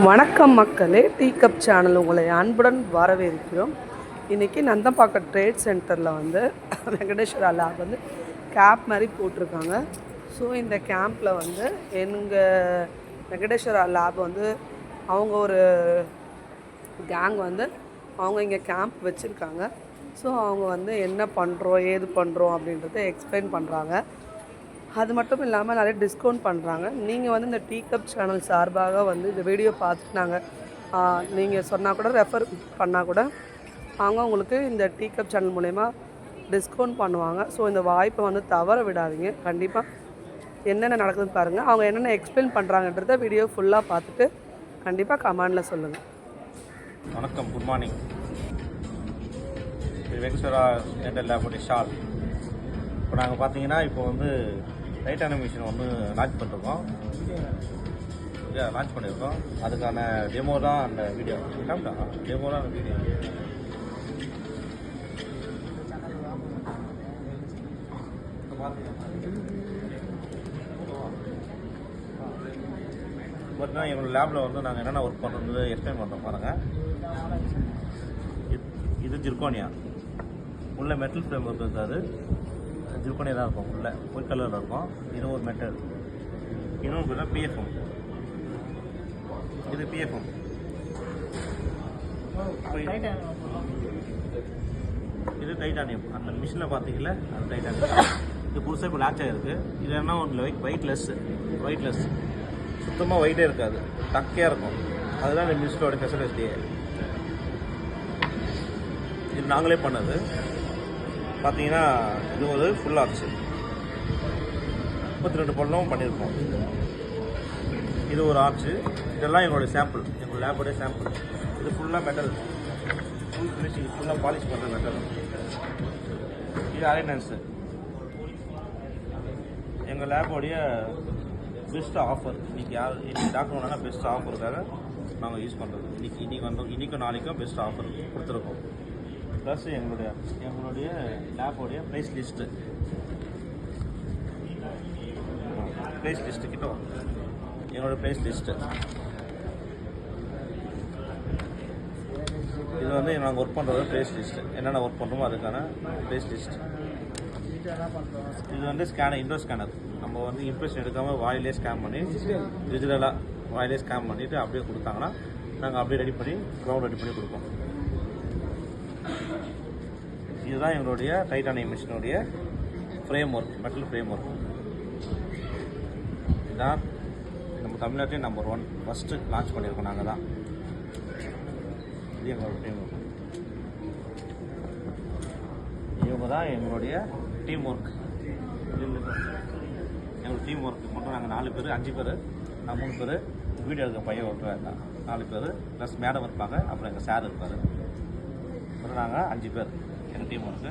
வணக்கம் மக்களே, tea cup channel உங்களை அன்புடன் வரவேற்கிறோம். இன்றைக்கி நந்தம்பாக்கம் ட்ரேட் சென்டரில் வெங்கடேஸ்வரா லேப் கேம்ப் மாதிரி போட்டிருக்காங்க. ஸோ இந்த கேம்பில் எங்கள் வெங்கடேஸ்வரா லேப் அவங்க ஒரு கேங் அவங்க இங்கே கேம்ப் வச்சுருக்காங்க. ஸோ அவங்க என்ன பண்ணுறோம் ஏது பண்ணுறோம் அப்படின்றத எக்ஸ்பிளைன் பண்ணுறாங்க. அது மட்டும் இல்லாமல் நிறைய டிஸ்கவுண்ட் பண்ணுறாங்க. நீங்கள் இந்த டீ கப் சேனல் சார்பாக இந்த வீடியோ பார்த்துட்டு நீங்கள் சொன்னால் கூட ரெஃபர் பண்ணால் கூட அவங்க உங்களுக்கு இந்த டீ கப் சேனல் மூலமா டிஸ்கவுண்ட் பண்ணுவாங்க. ஸோ இந்த வாய்ப்பை தவற விடாதீங்க. கண்டிப்பாக என்னென்ன நடக்குதுன்னு பாருங்கள். அவங்க என்னென்ன எக்ஸ்பிளைன் பண்ணுறாங்கன்றத வீடியோ ஃபுல்லாக பார்த்துட்டு கண்டிப்பாக கமெண்டில் சொல்லுங்கள். வணக்கம், good morning. Venkateswara dental laboratory ஷால். இப்போ நாங்கள் பார்த்தீங்கன்னா இப்போ ரைட் அனிமேஷன் லான்ச் பண்ணிருக்கோம். லான்ச் பண்ணியிருக்கோம். அதுக்கான டெமோ தான் அந்த வீடியோ. டெமோ தான் அந்த வீடியோ. பார்த்தீங்கன்னா எங்களோட லேபில் நாங்கள் என்னென்ன ஒர்க் பண்ணுறது எக்ஸ்பிளைன் பண்ணுறோம் பாருங்கள். இது ஜிர்கோனியா உள்ள மெட்டல் ஃப்ரேம் ஒர்க் இருக்காது. ஜிர்கோனியா தான் இருக்கும். உள்ள ஒயிட் கலரில் இருக்கும். இது ஒரு மெட்டல். இன்னொன்று பிஎஃப்எம். இது பிஎஃப்எம். இது டைட்டானியம். அந்த மிஷினில் பார்த்தீங்களா, அது டைட்டானியம். இது புதுசாக இப்போ லான்ச் ஆகிருக்கு. இது என்ன ஒன்று ஒயிட்லெஸ் சுத்தமாக ஒயிட்டே இருக்காது, டக்கையாக இருக்கும். அதுதான் இந்த மிஷினோட ஸ்பெஷலிஸ்டியே. இது நாங்களே பண்ணது. பார்த்தீங்கன்னா இது ஒரு ஃபுல் ஆர்ச்சு 32 பல்லும் பண்ணியிருக்கோம். இது ஒரு ஆர்ச்சு. இதெல்லாம் எங்களோட சாம்பிள், எங்கள் லேபோடைய சாம்பிள். இது ஃபுல்லாக மெட்டல், ஃபுல் ஃபினிஷிங், ஃபுல்லாக பாலிஷ் பண்ணுற மெட்டல். இது அலைனன்ஸு. எங்கள் லேபோடைய பெஸ்ட் ஆஃபர். இன்றைக்கி டாக்டர் வேணா பெஸ்ட் ஆஃபருக்காக நாங்கள் யூஸ் பண்ணுறது. இன்றைக்கும் நாளைக்கும் பெஸ்ட் ஆஃபர் கொடுத்துருக்கோம். ப்ளஸ் எங்களுடைய லேபோடைய ப்ரைஸ் லிஸ்ட்டு கிட்ட எங்களோட ப்ரைஸ் லிஸ்ட்டு. இது நாங்கள் ஒர்க் பண்ணுறது ப்ரைஸ் லிஸ்ட்டு. என்னென்ன ஒர்க் பண்ணுறோமோ அதுக்கான ப்ரைஸ் லிஸ்ட். இது ஸ்கேனர், இன்டோர் ஸ்கேனர். நம்ம இம்ப்ரெஷன் எடுக்காமல் வாயிலே ஸ்கேன் பண்ணி டிஜிட்டலாக வாயிலே ஸ்கேன் பண்ணிவிட்டு அப்படியே கொடுத்தாங்கன்னா நாங்கள் அப்படியே ரெடி பண்ணி க்ரௌண்ட் ரெடி பண்ணி கொடுப்போம். இதுதான் எங்களுடைய டைட்டானியம் மிஷினுடைய framework, metal framework. இதுதான் நம்ம தமிழ்நாட்டிலே நம்பர் 1 ஃபஸ்ட்டு லான்ச் பண்ணியிருக்கோம் நாங்கள் தான். இது எங்களோட ஃப்ரேம் ஒர்க். இவங்க தான் எங்களுடைய டீம் ஒர்க். எங்களோட டீம் ஒர்க்கு மட்டும் நாங்கள் 4 பேர், 5 பேர். நான் 3 பேர், வீடியோ எடுக்க பையன் ஒர்க்கு வேண்டாம். 4 பேர் ப்ளஸ் மேடம் இருப்பாங்க. அப்புறம் எங்கள் சார் இருப்பார். அப்புறம் நாங்கள் 5 பேர் எங்கள் டீம் ஒர்க்கு.